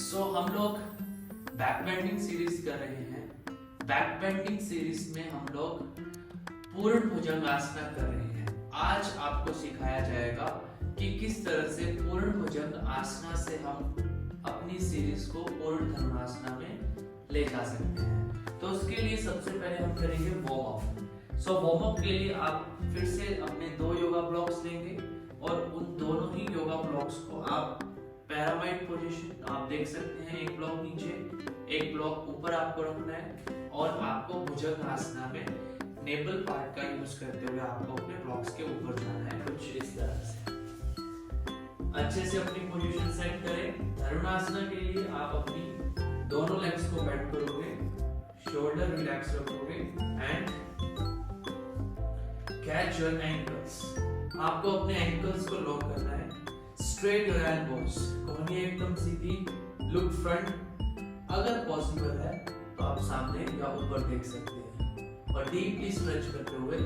हम लोग back bending series कर रहे हैं। बैक बेंडिंग सीरीज में हम लोग पूर्ण भुजंगासना कर रहे हैं। आज आपको सिखाया जाएगा कि किस तरह से पूर्ण भुजंग आसना से हम अपनी सीरीज को पूर्ण धनुरासना में ले जा सकते हैं। तो उसके लिए सबसे पहले हम करेंगे वार्म अप। वार्म अप के लिए आप फिर से अपने 2 योगा ब्लॉक्स लेंगे और उन दोनों ही योगा ब्लॉक्स को आप पैरामाइड पोजीशन आप देख सकते हैं, एक ब्लॉक नीचे एक ब्लॉक ऊपर आपको रखना है और आपको भुजंग आसना में नेबल पार्ट का यूज करते हुए आपको अपने ब्लॉक्स के ऊपर जाना है, कुछ इस तरह से। अच्छे से अपनी पोजीशन सेट करें। धनुरासना के लिए आप अपनी दोनों लेग्स को बेंड करोगे, शोल्डर रिलैक्स रखोगे एंड कैच योर एंकल्स। आपको अपने एंकल्स को लॉक करना है। स्ट्रेट योर एल्बोज, कोहनी एकदम सीधी, लुक फ्रंट। अगर पॉसिबल है तो आप सामने या ऊपर देख सकते हैं और डीपली स्ट्रेच करते हुए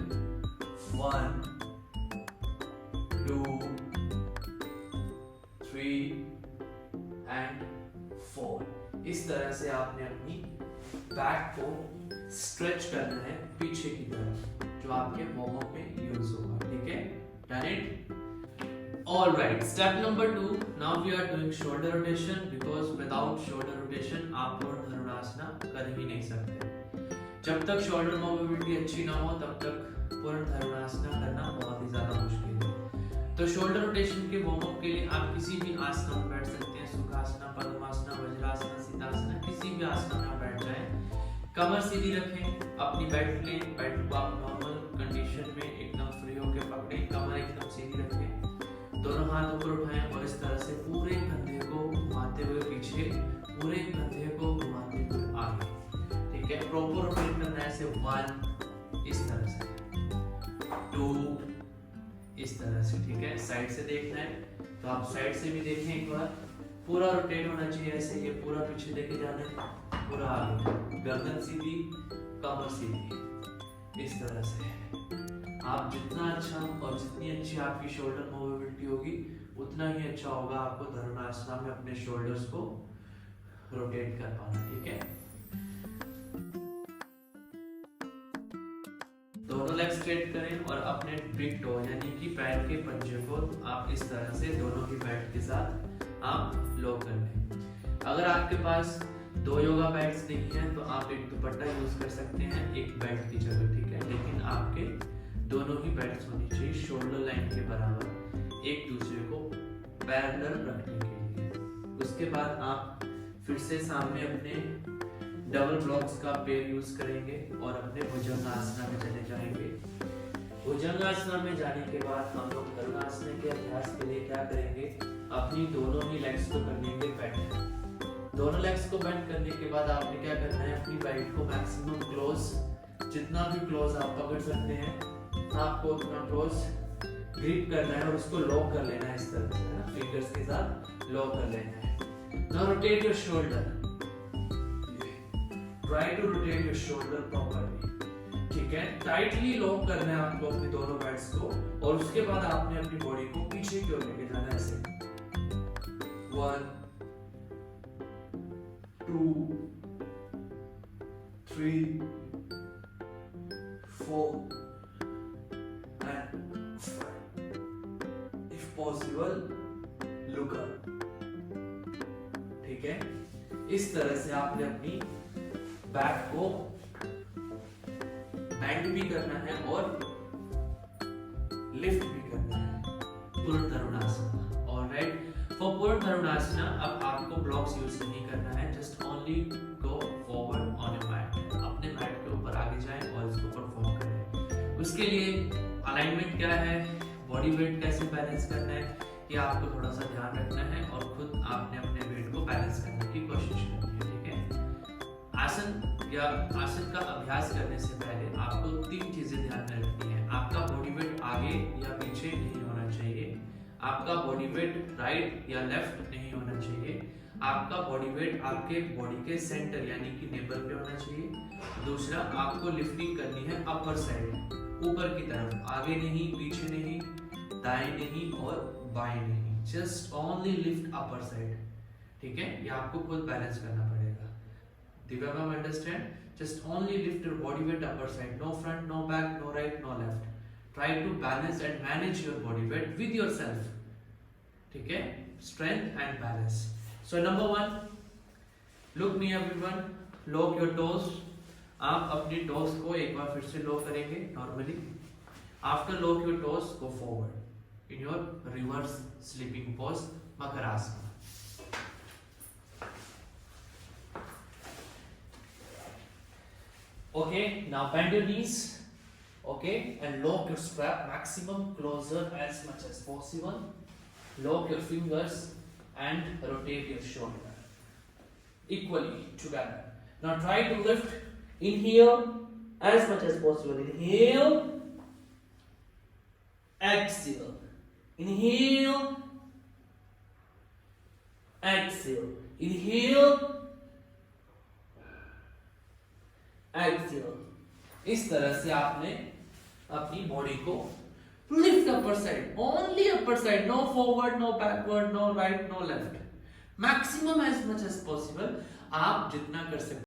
1 2 3 एंड 4। इस तरह से आपने अपनी बैक को स्ट्रेच करना है पीछे की तरफ, जो आपके वार्म अप में यूज होगा। ठीक है, done it. Alright, step number 2. Now we are doing shoulder rotation because without shoulder rotation आप पूर्ण धनुरासना कर ही नहीं सकते। जब तक शोल्डर मोबिलिटी अच्छी ना हो तब तक पूर्ण धनुरासना करना बहुत ही ज्यादा मुश्किल है। तो शोल्डर रोटेशन के वार्म अप के लिए आप किसी भी आसना में बैठ सकते हैं। सुखासना, पद्मासना, वज्रासना, सिद्धासना, किसी भी आसना में बैठ जाएं। कमर सीधी रखें, अपनी बेल्ट लें, बेल्ट को आप नॉर्मल कंडीशन में एकदम फ्री होकर पकड़ें, कमर एकदम सीधी रखें, दोनों हाथ ऊपर उठाएं और इस तरह से पूरे कंधे को घुमाते हुए पीछे, पूरे कंधे को घुमाते हुए आगे। ठीक है, प्रॉपर रोटेट करना है। ऐसे 1 इस तरह से, 2 इस तरह से। ठीक है, साइड से देखना है तो आप साइड से भी देखें एक बार। पूरा रोटेट होना चाहिए ऐसे, ये पूरा पीछे लेके जाना है, पूरा आगे, गर्दन सीधी, कमर सीधी, इस तरह से। आप जितना अच्छा और जितनी अच्छी आपकी शोल्डर मोबिलिटी होगी उतना ही अच्छा होगा आपको धनुरासना में अपने शोल्डर्स को रोटेट कर पाना। ठीक है, दोनों लेग स्ट्रेट करें और अपने बिग टो यानी कि पैर के पंजे को आप इस तरह से दोनों की बैट के साथ आप लॉक कर लें। अगर आपके पास 2 योगा बैट्स नहीं है तो आप एक दुपट्टा यूज कर सकते हैं एक बैट की जगह। ठीक है, लेकिन आपके दोनों ही बैट्स होनी चाहिए शोल्डर लाइन के बराबर, एक दूसरे को पैरेलल रखने के लिए। उसके बाद आप फिर से सामने अपने डबल ब्लॉक्स का पेयर यूज करेंगे और अपने भुजंगासना में चले जाएंगे। भुजंगासना में जाने के बाद हम लोग धनुरासना के अभ्यास के लिए क्या करेंगे, अपनी दोनों ही लेग्स को कर लेंगे बेंड। दोनों लेग्स को बेंड करने के बाद आपने क्या करना है, अपनी बेल्ट को मैक्सिमम क्लोज, जितना भी क्लोज आप पकड़ सकते हैं आपको उतना क्लोज ग्रिप करना है और उसको लॉक कर लेना है इस तरह से, ना, फिंगर्स के साथ लॉक कर लेना है। Now rotate your shoulder, try to rotate your shoulder properly. ठीक है, टाइटली लॉक करना है आपको अपनी दोनों बैट्स को और उसके बाद आपने अपनी बॉडी को पीछे की ओर लेके जाना है ऐसे। 1 2 3 4 if possible look up। ठीक है, इस तरह से आपने अपनी बैक को बेंड भी करना है और लिफ्ट भी करना है। पूर्ण धनुरासना। ऑलराइट, फॉर पूर्ण धनुरासना अब आपको ब्लॉक्स यूज नहीं करना है, just only go forward on your mat. अपने मैट के ऊपर आगे जाएं और इसको परफॉर्म करें। उसके लिए अलाइनमेंट क्या है, बॉडी वेट कैसे बैलेंस करना है, ये आपको थोड़ा सा ध्यान रखना है और खुद आपने अपने वेट को बैलेंस करने की कोशिश करनी है। ठीक है, आसन या आसन का अभ्यास करने से पहले आपको 3 चीजें ध्यान में रखनी है। आपका बॉडी वेट आगे या पीछे नहीं होना चाहिए, आपका बॉडी वेट राइट या लेफ्ट नहीं होना चाहिए, आपका बॉडी वेट आपके बॉडी के सेंटर यानी कि नेबल पे होना चाहिए। दूसरा, आपको लिफ्टिंग करनी है अपर साइड, ऊपर की तरफ, आगे नहीं, पीछे नहीं, दाएं नहीं और बाएं नहीं, just only lift upper side. ठीक है, ये आपको खुद बैलेंस करना पड़ेगा। Divya ma'am understand? Just only lift your body weight upper side, no front, no back, no right, no left. Try to balance and manage your body weight with yourself, ठीक है, strength and balance. So number 1, look me everyone, lock your toes. आप अपनी toes को एक बार फिर से lock करेंगे normally. After lock your toes, go forward in your reverse sleeping pose, makarasana. Okay, now bend your knees, okay, and lock your strap maximum closer as much as possible. Lock your fingers and rotate your shoulder equally together. Now try to lift, inhale as much as possible. Inhale, exhale, inhale, exhale, inhale, exhale. इस तरह से आपने अपनी body को lift upper side, only upper side, no forward, no backward, no right, no left, maximum as much as possible आप जितना कर सकते